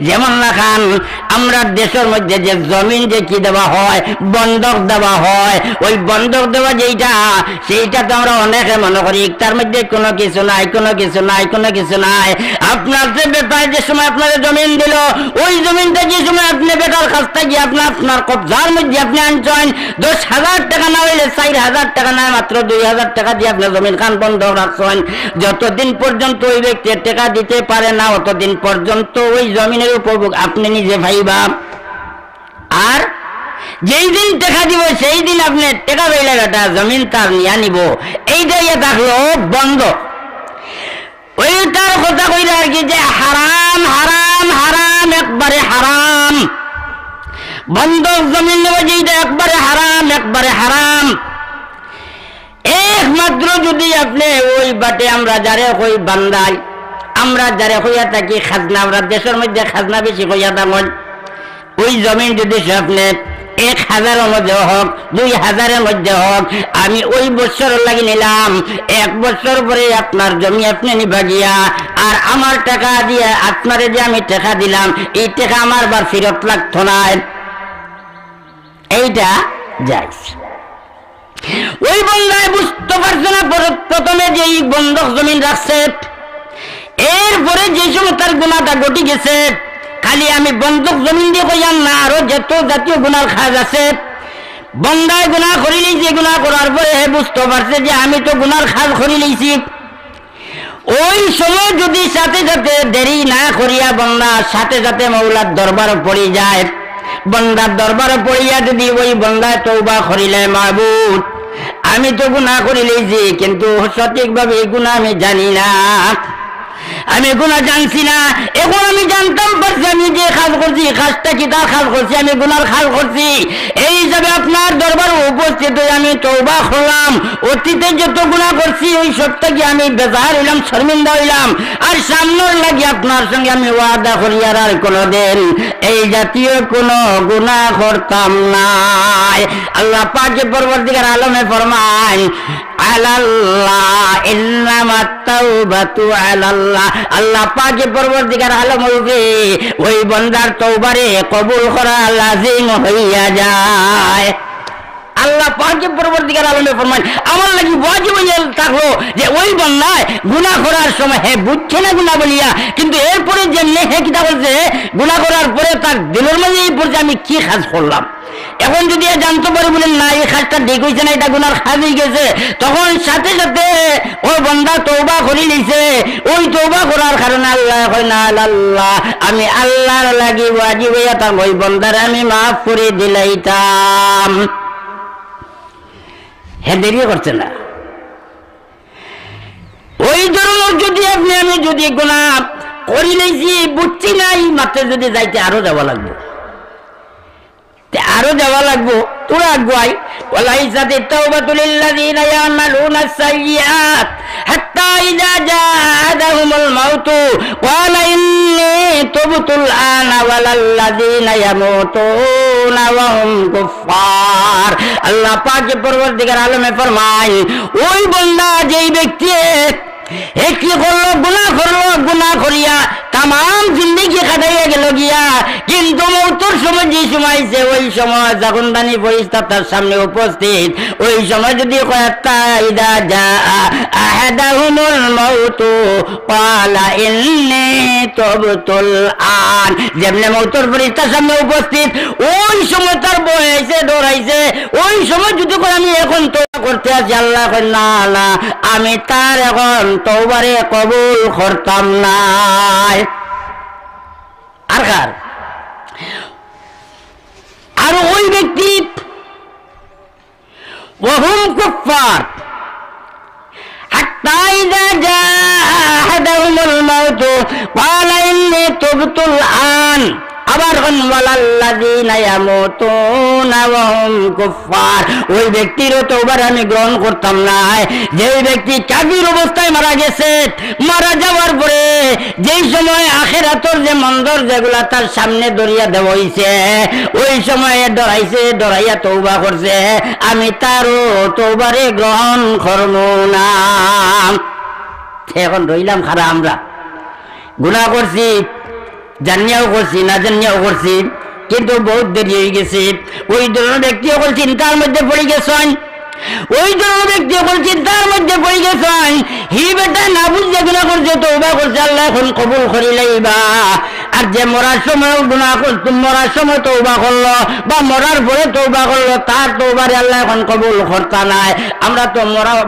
যেমন রাখান আমরা দেশের মধ্যে যে জমিন যে কি দেওয়া হয়, বন্ধক দেওয়া হয়, ওই বন্ধক দেওয়া যেইটা সেইটা তো আমরা অনেকে মনে করি তার মধ্যে কোনো কিছু নাই, কোনো কিছু নাই, কোনো কিছু নাই। আপনার যে বেটার যে সময় আপনার জমিন দিল, ওই জমিনটা যে সময় আপনি বেটার কাছ থেকে আপনার কবজার মধ্যে আপনি আনছেন, 10,000 টাকা না হইলে 4,000 টাকা না, মাত্র 2,000 টাকা দিয়ে আপনি জমিন খান বন্ধক রাখছেন। যতদিন পর্যন্ত ওই ব্যক্তি টাকা দিতে পারে না, অতদিন পর্যন্ত ওই জমিনের উপভোগ আপনি নিজে ভাইবা। আর যেই দিন টাকা দিব সেই দিন আপনি টাকা পাইলে বেটা জমিন তার নিয়ে নিব, এইটাই থাকলো বন্ধ। ওইটার কথা কইলে আর কি যে হারাম হারাম হারাম, একবারে হারাম। বন্ধক জমিন নেব যেটা একবারে হারাম, একবারে হারাম। একমাত্র যদি আপনি ওই বাটে আমরা যারে কই বান্দাই, আমরা যারে কইয়া থাকি খাজনা, আমরা দেশের মধ্যে খাজনা বেশি কইয়া থাকেন, ওই জমিন যদি আপনি 1,000 মধ্যে হোক, 2,000 মধ্যে হোক, আমি ওই বছর লাগি নিলাম, 1 বছর পরে আপনার জমি আপনি নিবা গিয়া, আর আমার টাকা দিয়ে আপনারে যে আমি টাকা দিলাম এই টাকা আমার বার ফেরত লাগতো না, এইটা যাইস। ওই বন্ধায় বুঝতে পারছে না প্রথমে যে এই বন্ধক জমিন রাখছে, এরপরে যে সময় তার গুণাটা ঘটি গেছে, খালি আমি বন্ধক জমিন দিয়ে কইয়াম না, আরো যত জাতীয় গুনার কাজ আছে, বন্ধায় গুণা করি লইছে, গুণা করার পরে বুঝতে পারছে যে আমি তো গুনার কাজ করি লইছি। ওই সময় যদি সাথে সাথে দেরি না করিয়া বন্দা সাথে সাথে মৌলার দরবার পড়ে যায়, বন্দার দরবার পড়িয়া যদি ওই বন্দায় তওবা করিলে, মাহবুব আমি তো গুনাহ করি লইছি, কিন্তু সঠিকভাবে এই গুনাহ আমি জানি না, আমি গুনাহ জানছি না, এখন আমি জানতাম পারছি আমি যে কাজ করছি কাজটা কি তার কাজ করছি, আমি গুনার কাজ করছি, এই হিসাবে আপনার দরবার উপস্থিত হয়ে আমি তওবা করলাম, অতীতে যত গুনাহ করছি ওই সবটা কি আমি বেজার হইলাম, শর্মিন্দা হইলাম, আর সামনের লাগি আপনার সঙ্গে আমি ওয়াদা করি আর কোনোদিন এই জাতীয় কোনো গুনাহ করতাম না। আল্লাহ পাকে পরবর্তীকার আলমে ফরমান আলাল্লাহ ইন্নামাত তাওবাতু আলাল্লাহ, আল্লাহ পাকে পরবর্তীকার আলম হইবে ওই বান্দার তওবারে কবুল করা লাজিম হইয়া যায়। আল্লাহ পাকে পরবর্তীকার আলমে ফরমান আমার লাগি ওয়াজিব হইয়া থাকলো যে ওই বান্দায় গুনাহ করার সময় হে বুঝছে না গুনাহ বলিয়া, কিন্তু এরপরে যেমনি হে কিতা বলছে গুনাহ করার পরে তার দিলের মধ্যে এই পড়ছে আমি কি কাজ করলাম, এখন যদি জানতে পারে বলেন না এই কাজটা ঠিক হয়েছে না, এটা গুনার কাজ হয়ে গেছে, তখন সাথে সাথে ওই বান্দা তওবা করে নিছে, ওই তওবা করার কারণে আল্লাহ কয় না আল্লাহ আমি আল্লাহর লাগি ওয়াজিব হইয়া থাক ওই বান্দারে আমি মাফ করে দিলাইতাম। হ্যাঁ দেরি করছে না। ওই ধরনের যদি আপনি আমি যদি গুনাহ করি নিয়েছি বুঝছি না, এই মাত্র যদি যাইতে আরো যাওয়া লাগবে, আরো যাওয়া লাগবো, তোরা আগুয়াই ওয়ালাইসাত তাওবাতু লিল্লাযিনা ইয়ামালুনা সাইয়্যাত হাত্তা ইযা জাআহুমুল মাউতু ক্বালা ইন্নী তুবতুল আনা ওয়ালাল্লাযিনা ইয়ামুতুনা ওয়া হুম কুফফার। আল্লাহ পাক পরবর্তীকার আলমে ফরমায় ওই বান্দা যেই ব্যক্তি কি করলো গুনাহ করিয়া তাম জিন্দেগি কাটাইয়া গেল গিয়া, কিন্তু মৌতের সময় যে সময় ওই সময় যখন দানি ফেরেশতা তার সামনে উপস্থিত, ওই সময় যদি কয়তা ইদা জা আহাদাহুমুল মাউতু ক্বালা ইন্নী তুবতুল আন, যেমনে মৌতের ফেরেশতার সামনে উপস্থিত ওই সময় তার ভয় হইছে, ডর হইছে, ওই সময় যদি কয় আমি এখন তওবা করতে আছি, আল্লাহ কয় না না আমি তার এখন তওবারে কবুল করতাম না। আর ওই ব্যক্তি ওয়াহুম কুফফার হাত্তা ইযা জাআহুমুল মাউতু ক্বালা ইন্নী তুবতুল আন, আবার ওয়ালাল্লাযিনা ইয়ামুতুনা ওয়া হুম কুফফার, ওই ব্যক্তির তওবার আমি গ্রহণ করতাম না যে ব্যক্তি কাফির অবস্থায় মারা গেছে, মারা যাওয়ার পরে যেই সময় আখিরাতের যে মন্দর যেগুলা তার সামনে দরিয়া দেওয়া হইছে, ওই সময়ে ডরাইয়া তওবা করছে, আমি তারও তওবারে গ্রহণ করব না। এখন রইলাম খারাপ, আমরা গুনাহ করছি জানিয়াও করছি না জানিয়াও করছি, কিন্তু বহুত দেরি হয়ে গেছে। ওই ধরনের ব্যক্তি সকল চিন্তার মধ্যে পড়ে গেছেন, ওই ধরনের ব্যক্তি সকল চিন্তার মধ্যে পড়ে গেছেন। হি বেটা না বুঝতে গুনাহ করছে, তওবা করছে, আল্লাহ এখন কবুল করি লইবা। আর যে মরার সময় গুনাহ করতো, মরার সময় তওবা করলো বা মরার পরে তওবা করলো, তার তওবারে আল্লাহ এখন কবুল করতা নাই। আমরা তো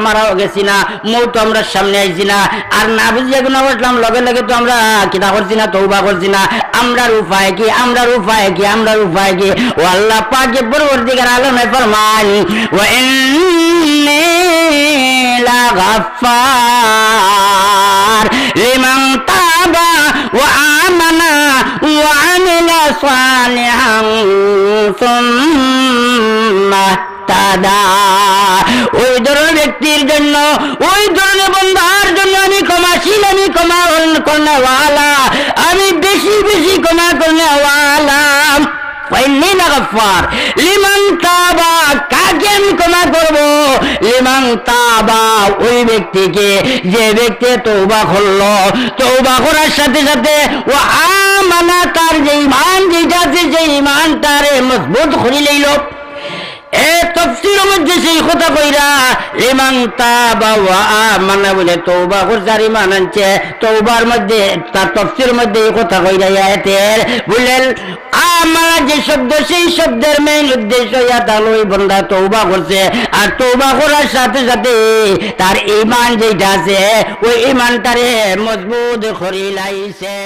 মারাও গেছি না, মৌত আমরা সামনে আইছি না, আর না বুঝে গুনাহ করলাম লগে লগে তো আমরা কিনা করছি না, তওবা করছি না। আমরার উপায় কি, আমরার উপায় কি, আমরার উপায় কি? ও আল্লাহ পাকে পরবর্তীকার আলমে ফরমান, ওয়া ইন্নী লাগাফফার লিমান তাবা ওয়া আমানা ওয়া আমিলা সালিহান সুম্মা তাদা। ওই ধরনের ব্যক্তির জন্য, ওই ধরনের বন্ধার জন্য আমি ক্ষমাশীল, আমি ক্ষমা করনেওয়ালা, আমি বেশি বেশি ক্ষমা করনেওয়ালা। লিমান তাবা, কাকে আমি ক্ষমা করবো? লিমান তাবা, ওই ব্যক্তিকে যে ব্যক্তি তওবা করলো, তওবা করার সাথে সাথে ও আমানা, তার যে ঈমান যেটা আছে সেই ঈমানটারে মজবুত করে লইল। তাফসীরের মধ্যে সেই কথা কইরা লিমান তাবা ওয়া আমানা বলে তওবা করছে আর ঈমান আনছে। তওবার মধ্যে তার তাফসীরের মধ্যে এই কথা কইরা আয়াতের বলেন আমানা যে শব্দ, সেই শব্দের মেইন উদ্দেশ্য এটা হলো ওই বান্দা তওবা করছে, আর তওবা করার সাথে সাথে তার ঈমান যেটা আছে ওই ঈমানটারে মজবুত করে লাইছে।